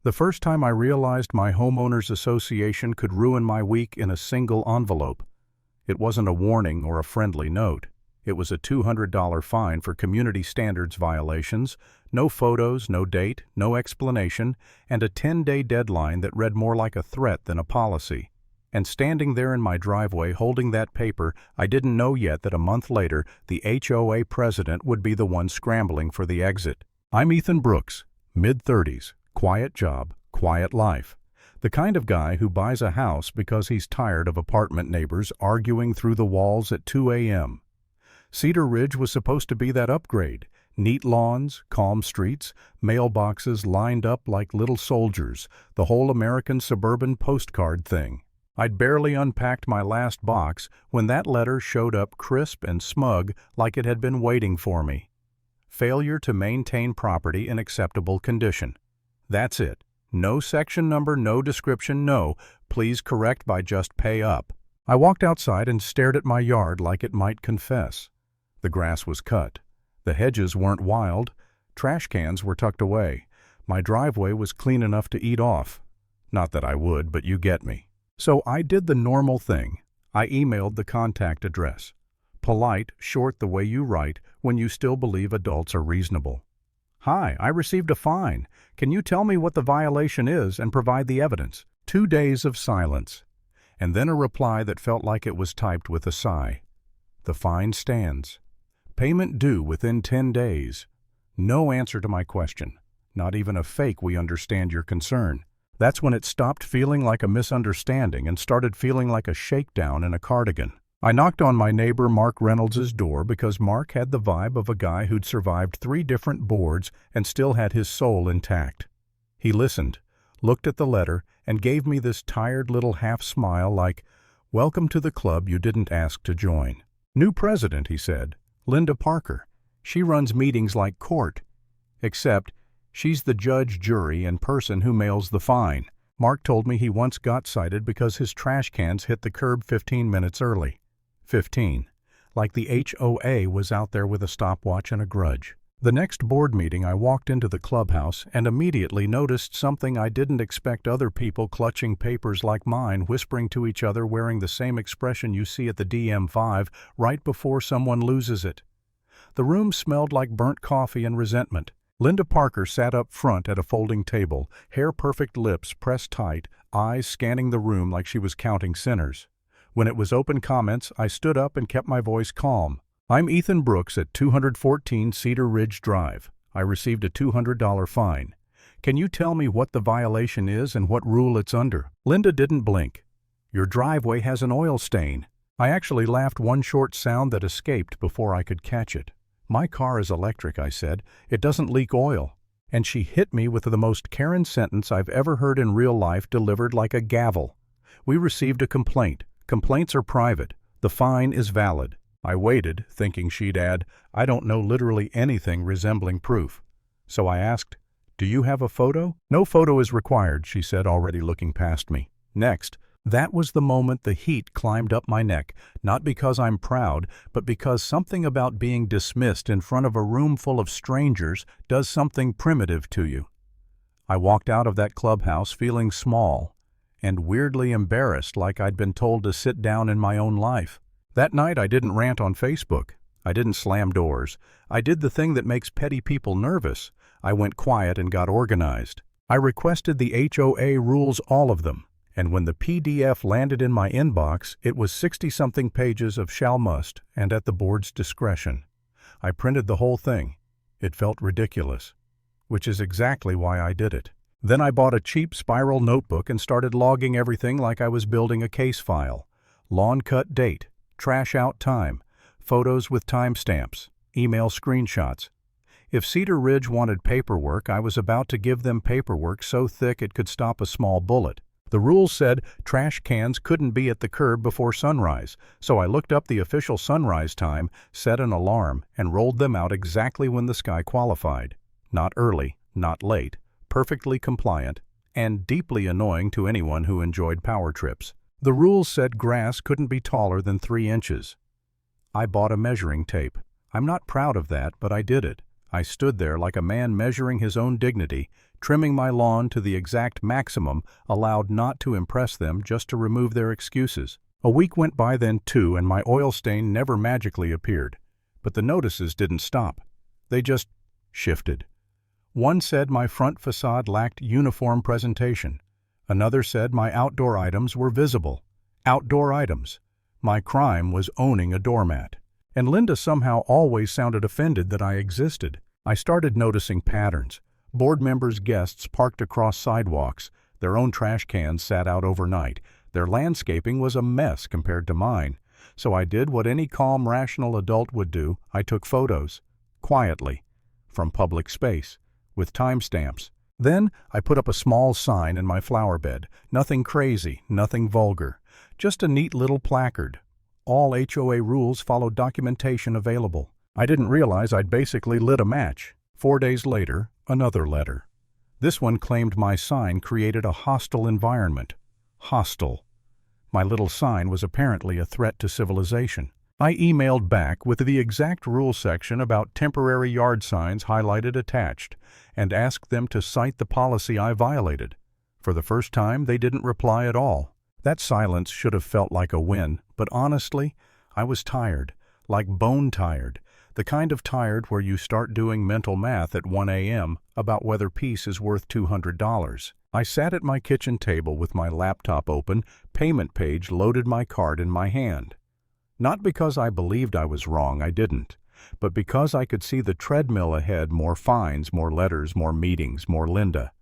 The first time I realized my homeowners association could ruin my week in a single envelope. It wasn't a warning or a friendly note. It was a $200 fine for community standards violations, no photos, no date, no explanation, and a 10-day deadline that read more like a threat than a policy. And standing there in my driveway holding that paper, I didn't know yet that a month later, the HOA president would be the one scrambling for the exit. I'm Ethan Brooks, mid-30s, quiet job, quiet life. The kind of guy who buys a house because he's tired of apartment neighbors arguing through the walls at 2 a.m. Cedar Ridge was supposed to be that upgrade. Neat lawns, calm streets, mailboxes lined up like little soldiers, the whole American suburban postcard thing. I'd barely unpacked my last box when that letter showed up crisp and smug like it had been waiting for me. Failure to maintain property in acceptable condition. That's it. No section number, no description, no. Please correct by just pay up. I walked outside and stared at my yard like it might confess. The grass was cut. The hedges weren't wild. Trash cans were tucked away. My driveway was clean enough to eat off. Not that I would, but you get me. So I did the normal thing. I emailed the contact address. Polite, short the way you write when you still believe adults are reasonable. Hi, I received a fine. Can you tell me what the violation is and provide the evidence? 2 days of silence. And then a reply that felt like it was typed with a sigh. The fine stands. Payment due within 10 days. No answer to my question. Not even a fake "we understand your concern." That's when it stopped feeling like a misunderstanding and started feeling like a shakedown in a cardigan. I knocked on my neighbor Mark Reynolds' door because Mark had the vibe of a guy who'd survived 3 different boards and still had his soul intact. He listened, looked at the letter, and gave me this tired little half smile like, "Welcome to the club you didn't ask to join." "New president," he said. "Linda Parker. She runs meetings like court. Except, she's the judge, jury, and person who mails the fine." Mark told me he once got cited because his trash cans hit the curb 15 minutes early. 15. Like the HOA was out there with a stopwatch and a grudge. The next board meeting I walked into the clubhouse and immediately noticed something I didn't expect: other people clutching papers like mine, whispering to each other, wearing the same expression you see at the DM5 right before someone loses it. The room smelled like burnt coffee and resentment. Linda Parker sat up front at a folding table, hair-perfect lips pressed tight, eyes scanning the room like she was counting sinners. When it was open comments, I stood up and kept my voice calm. "I'm Ethan Brooks at 214 Cedar Ridge Drive. I received a $200 fine. Can you tell me what the violation is and what rule it's under?" Linda didn't blink. "Your driveway has an oil stain." I actually laughed, one short sound that escaped before I could catch it. "My car is electric," I said. "It doesn't leak oil." And she hit me with the most Karen sentence I've ever heard in real life, delivered like a gavel. "We received a complaint. Complaints are private. The fine is valid." I waited, thinking she'd add, "I don't know literally anything resembling proof." So I asked, "Do you have a photo?" "No photo is required," she said, already looking past me. Next. That was the moment the heat climbed up my neck, not because I'm proud, but because something about being dismissed in front of a room full of strangers does something primitive to you. I walked out of that clubhouse feeling small and weirdly embarrassed, like I'd been told to sit down in my own life. That night I didn't rant on Facebook. I didn't slam doors. I did the thing that makes petty people nervous. I went quiet and got organized. I requested the HOA rules, all of them. And when the PDF landed in my inbox, it was 60-something pages of shall must and at the board's discretion. I printed the whole thing. It felt ridiculous, which is exactly why I did it. Then I bought a cheap spiral notebook and started logging everything like I was building a case file. Lawn cut date, trash out time, photos with timestamps, email screenshots. If Cedar Ridge wanted paperwork, I was about to give them paperwork so thick it could stop a small bullet. The rules said trash cans couldn't be at the curb before sunrise, so I looked up the official sunrise time, set an alarm, and rolled them out exactly when the sky qualified. Not early, not late, perfectly compliant, and deeply annoying to anyone who enjoyed power trips. The rules said grass couldn't be taller than 3 inches. I bought a measuring tape. I'm not proud of that, but I did it. I stood there like a man measuring his own dignity, Trimming my lawn to the exact maximum allowed not to impress them, just to remove their excuses. A week went by, then two, and my oil stain never magically appeared. But the notices didn't stop. They just shifted. One said my front facade lacked uniform presentation. Another said my outdoor items were visible. Outdoor items. My crime was owning a doormat. And Linda somehow always sounded offended that I existed. I started noticing patterns. Board members' guests parked across sidewalks. Their own trash cans sat out overnight. Their landscaping was a mess compared to mine. So I did what any calm, rational adult would do. I took photos. Quietly. From public space. With timestamps. Then I put up a small sign in my flower bed. Nothing crazy, nothing vulgar. Just a neat little placard. All HOA rules followed, documentation available. I didn't realize I'd basically lit a match. 4 days later, another letter. This one claimed my sign created a hostile environment. Hostile. My little sign was apparently a threat to civilization. I emailed back with the exact rule section about temporary yard signs highlighted attached, and asked them to cite the policy I violated. For the first time, they didn't reply at all. That silence should have felt like a win, but honestly, I was tired, like bone tired, the kind of tired where you start doing mental math at 1 a.m. about whether peace is worth $200. I sat at my kitchen table with my laptop open, payment page loaded, my card in my hand. Not because I believed I was wrong, I didn't, but because I could see the treadmill ahead, more fines, more letters, more meetings, more Linda.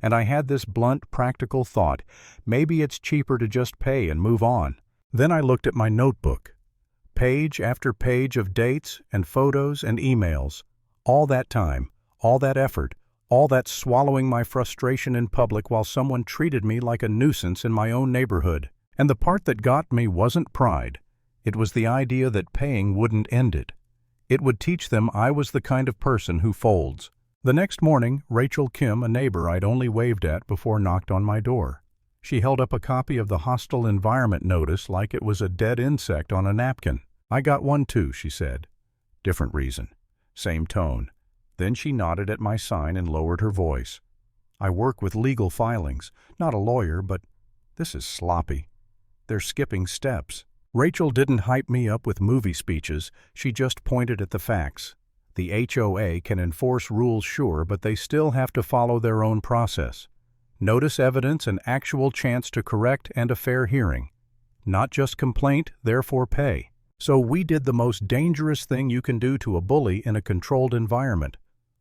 And I had this blunt, practical thought, maybe it's cheaper to just pay and move on. Then I looked at my notebook. Page after page of dates and photos and emails. All that time, all that effort, all that swallowing my frustration in public while someone treated me like a nuisance in my own neighborhood. And the part that got me wasn't pride. It was the idea that paying wouldn't end it. It would teach them I was the kind of person who folds. The next morning, Rachel Kim, a neighbor I'd only waved at before, knocked on my door. She held up a copy of the hostile environment notice like it was a dead insect on a napkin. "I got one too," she said. Different reason. Same tone. Then she nodded at my sign and lowered her voice. "I work with legal filings. Not a lawyer, but this is sloppy. They're skipping steps." Rachel didn't hype me up with movie speeches. She just pointed at the facts. The HOA can enforce rules, sure, but they still have to follow their own process. Notice evidence, an actual chance to correct, and a fair hearing. Not just complaint, therefore pay. So we did the most dangerous thing you can do to a bully in a controlled environment.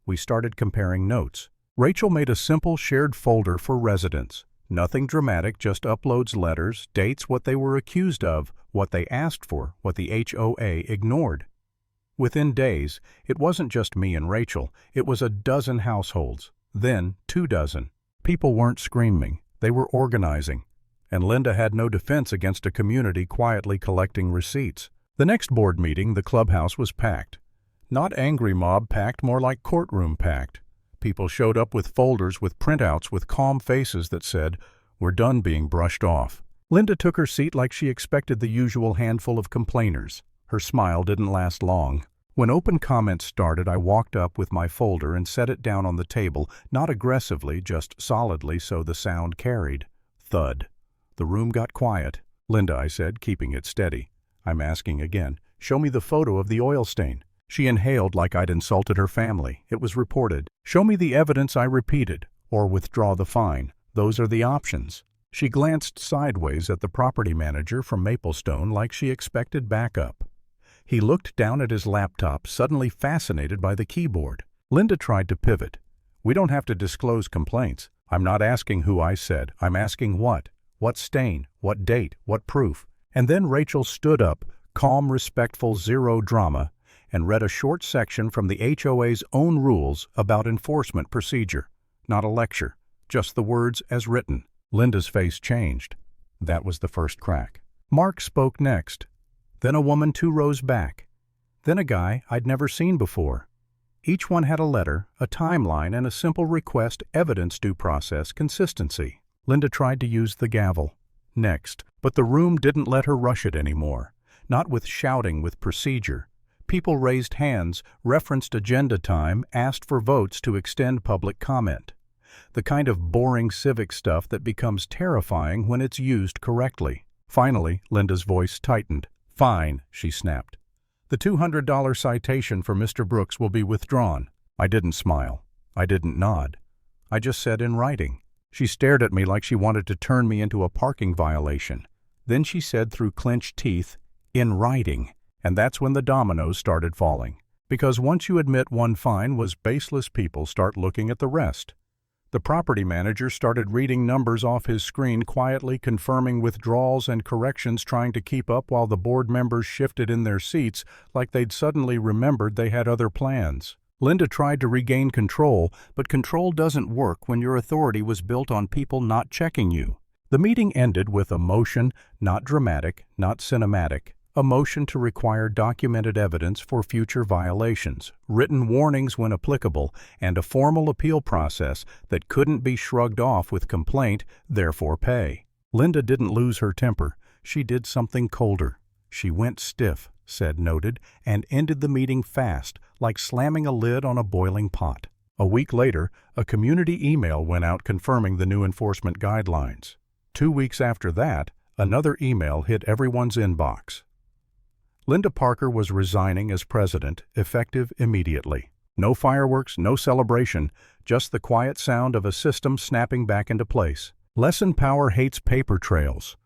We started comparing notes. Rachel made a simple shared folder for residents. Nothing dramatic, just uploads, letters, dates, what they were accused of, what they asked for, what the HOA ignored. Within days, it wasn't just me and Rachel, it was a dozen households, then 24. People weren't screaming, they were organizing. And Linda had no defense against a community quietly collecting receipts. The next board meeting, the clubhouse was packed. Not angry mob packed, more like courtroom packed. People showed up with folders with printouts with calm faces that said, "We're done being brushed off." Linda took her seat like she expected the usual handful of complainers. Her smile didn't last long. When open comments started, I walked up with my folder and set it down on the table, not aggressively, just solidly so the sound carried. Thud. The room got quiet. "Linda," I said, keeping it steady. "I'm asking again. Show me the photo of the oil stain." She inhaled like I'd insulted her family. It was reported. "Show me the evidence," I repeated, "or withdraw the fine. Those are the options." She glanced sideways at the property manager from Maplestone like she expected backup. He looked down at his laptop, suddenly fascinated by the keyboard. Linda tried to pivot. "We don't have to disclose complaints. I'm not asking who," I said. "I'm asking what. What stain? What date? What proof?" And then Rachel stood up, calm, respectful, zero drama, and read a short section from the HOA's own rules about enforcement procedure. Not a lecture, just the words as written. Linda's face changed. That was the first crack. Mark spoke next. Then a woman 2 rows back. Then a guy I'd never seen before. Each one had a letter, a timeline, and a simple request: evidence, due process, consistency. Linda tried to use the gavel. Next. But the room didn't let her rush it anymore. Not with shouting, with procedure. People raised hands, referenced agenda time, asked for votes to extend public comment. The kind of boring civic stuff that becomes terrifying when it's used correctly. Finally, Linda's voice tightened. "Fine," she snapped. "The $200 citation for Mr. Brooks will be withdrawn." I didn't smile. I didn't nod. I just said in writing. She stared at me like she wanted to turn me into a parking violation. Then she said through clenched teeth, "In writing." And that's when the dominoes started falling. Because once you admit one fine was baseless, people start looking at the rest. The property manager started reading numbers off his screen, quietly confirming withdrawals and corrections, trying to keep up while the board members shifted in their seats like they'd suddenly remembered they had other plans. Linda tried to regain control, but control doesn't work when your authority was built on people not checking you. The meeting ended with a motion, not dramatic, not cinematic, a motion to require documented evidence for future violations, written warnings when applicable, and a formal appeal process that couldn't be shrugged off with complaint, therefore pay. Linda didn't lose her temper. She did something colder. She went stiff, said noted, and ended the meeting fast, like slamming a lid on a boiling pot. A week later, a community email went out confirming the new enforcement guidelines. 2 weeks after that, another email hit everyone's inbox. Linda Parker was resigning as president, effective immediately. No fireworks, no celebration, just the quiet sound of a system snapping back into place. Lesson: power hates paper trails.